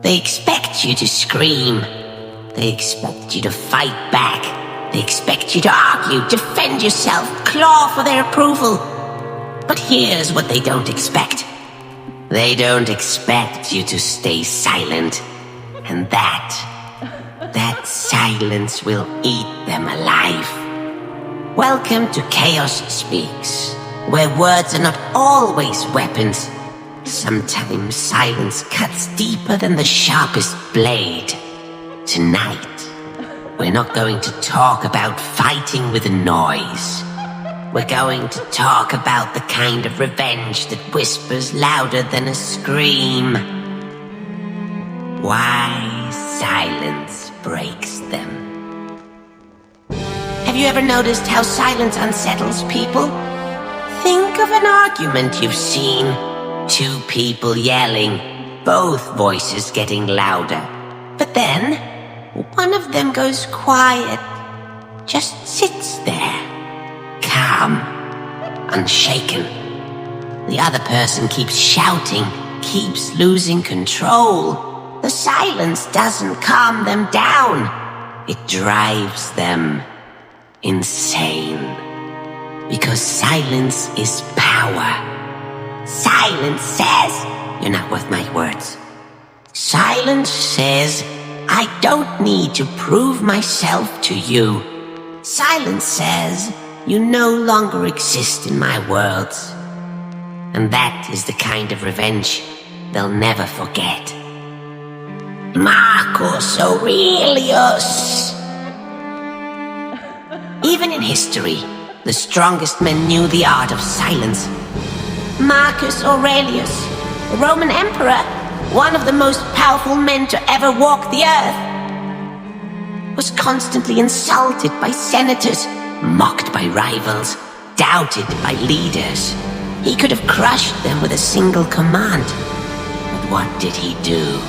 They expect you to scream. They expect you to fight back. They expect you to argue, defend yourself, claw for their approval. But here's what they don't expect. They don't expect you to stay silent. And that silence will eat them alive. Welcome to Chaos Speaks, where words are not always weapons. Sometimes silence cuts deeper than the sharpest blade. Tonight, we're not going to talk about fighting with a noise. We're going to talk about the kind of revenge that whispers louder than a scream. Why silence breaks them. Have you ever noticed how silence unsettles people? Think of an argument you've seen. Two people yelling, both voices getting louder. But then, one of them goes quiet, just sits there, calm, unshaken. The other person keeps shouting, keeps losing control. The silence doesn't calm them down. It drives them insane. Because silence is power. Silence says, you're not worth my words. Silence says, I don't need to prove myself to you. Silence says, you no longer exist in my worlds. And that is the kind of revenge they'll never forget. Marcus Aurelius. Even in history, the strongest men knew the art of silence. Marcus Aurelius, the Roman emperor, one of the most powerful men to ever walk the earth, was constantly insulted by senators, mocked by rivals, doubted by leaders. He could have crushed them with a single command. But what did he do?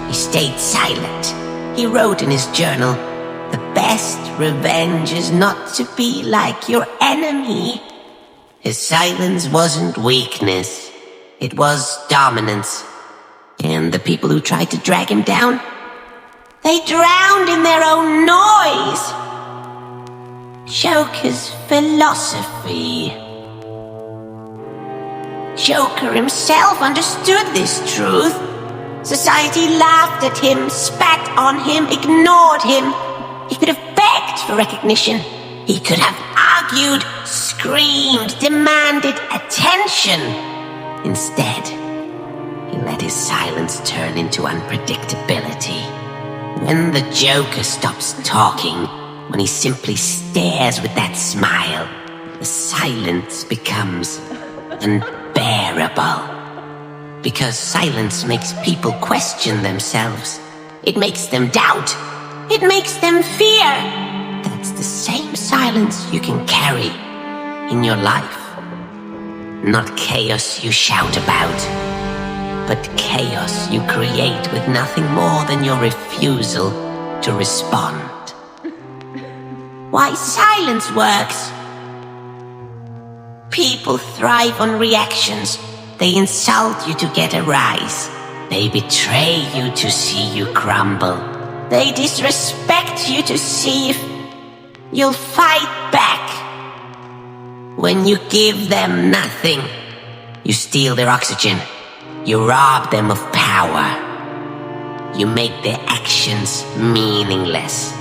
He stayed silent. He wrote in his journal, "The best revenge is not to be like your enemy." His silence wasn't weakness. It was dominance. And the people who tried to drag him down, they drowned in their own noise. Joker's philosophy. Joker himself understood this truth. Society laughed at him, spat on him, ignored him. He could have begged for recognition. He could have argued, screamed, demanded attention. Instead, he let his silence turn into unpredictability. When the Joker stops talking, when he simply stares with that smile, the silence becomes unbearable. Because silence makes people question themselves. It makes them doubt. It makes them fear. That's the same silence you can carry in your life. Not chaos you shout about, but chaos you create with nothing more than your refusal to respond. Why silence works? People thrive on reactions. They insult you to get a rise. They betray you to see you crumble. They disrespect you to see if you'll fight back. When you give them nothing, you steal their oxygen. You rob them of power. You make their actions meaningless.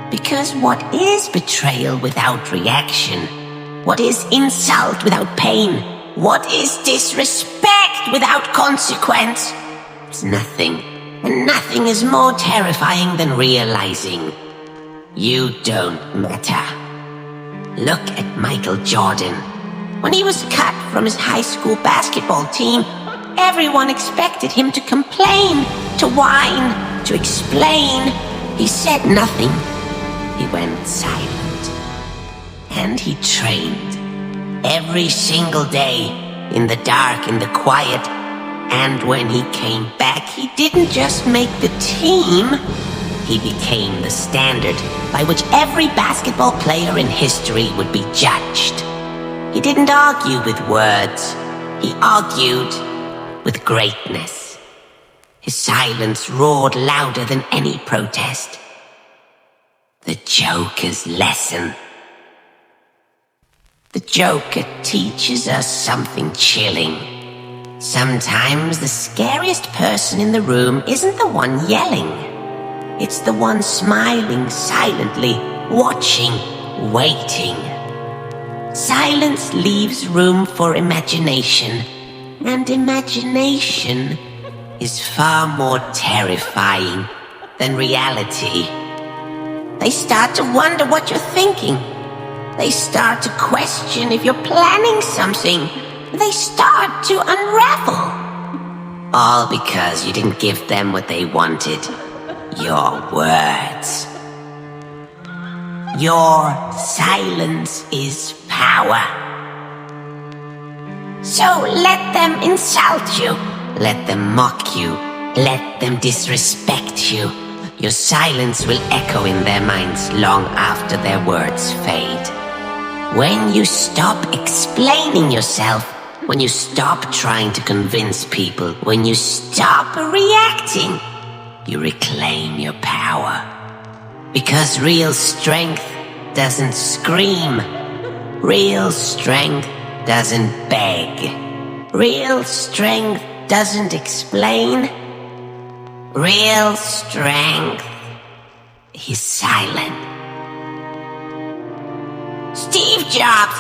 Because what is betrayal without reaction? What is insult without pain? What is disrespect without consequence? It's nothing. And nothing is more terrifying than realizing you don't matter. Look at Michael Jordan. When he was cut from his high school basketball team, everyone expected him to complain, to whine, to explain. He said nothing. He went silent. And he trained. Every single day, in the dark, in the quiet. And when he came back, he didn't just make the team. He became the standard by which every basketball player in history would be judged. He didn't argue with words. He argued with greatness. His silence roared louder than any protest. The Joker's lesson. The Joker teaches us something chilling. Sometimes the scariest person in the room isn't the one yelling. It's the one smiling silently, watching, waiting. Silence leaves room for imagination, and imagination is far more terrifying than reality. They start to wonder what you're thinking. They start to question if you're planning something. They start to unravel. All because you didn't give them what they wanted. Your words. Your silence is power. So let them insult you. Let them mock you. Let them disrespect you. Your silence will echo in their minds long after their words fade. When you stop explaining yourself, when you stop trying to convince people, when you stop reacting, you reclaim your power. Because real strength doesn't scream. Real strength doesn't beg. Real strength doesn't explain. Real strength is silent. Steve Jobs.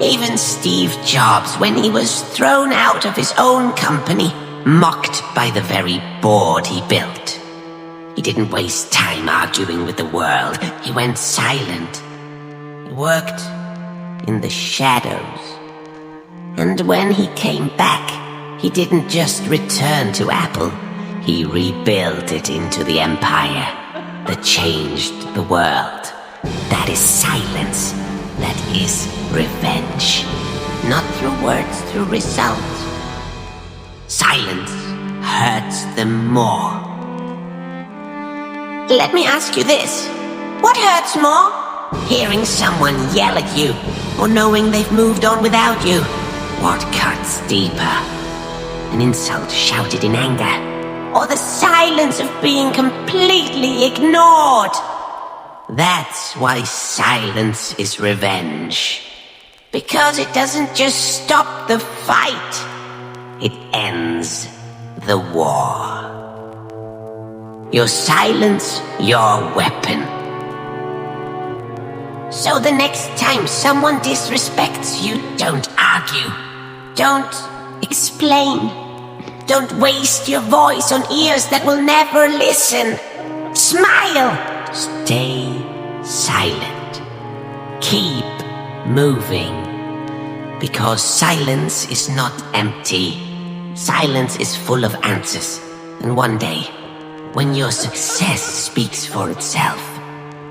Even Steve Jobs, when he was thrown out of his own company, mocked by the very board he built. He didn't waste time arguing with the world. He went silent. He worked in the shadows. And when he came back, he didn't just return to Apple. He rebuilt it into the empire that changed the world. That is silence. That is revenge. Not through words, through results. Silence hurts them more. Let me ask you this. What hurts more? Hearing someone yell at you, or knowing they've moved on without you? What cuts deeper? An insult shouted in anger, or the silence of being completely ignored? That's why silence is revenge. Because it doesn't just stop the fight, it ends the war. Your silence, your weapon. So the next time someone disrespects you, don't argue. Don't explain. Don't waste your voice on ears that will never listen. Smile. Stay silent. Keep moving. Because silence is not empty. Silence is full of answers. And one day, when your success speaks for itself,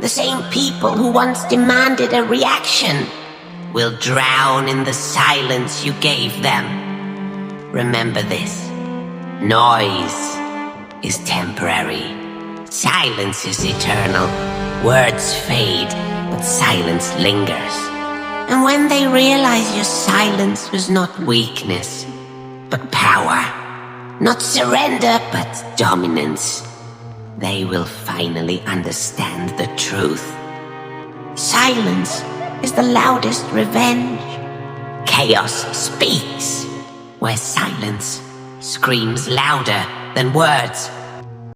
the same people who once demanded a reaction will drown in the silence you gave them. Remember this. Noise is temporary. Silence is eternal. Words fade, but silence lingers. And when they realize your silence was not weakness, but power, not surrender, but dominance, they will finally understand the truth. Silence is the loudest revenge. Chaos speaks, where silence screams louder than words.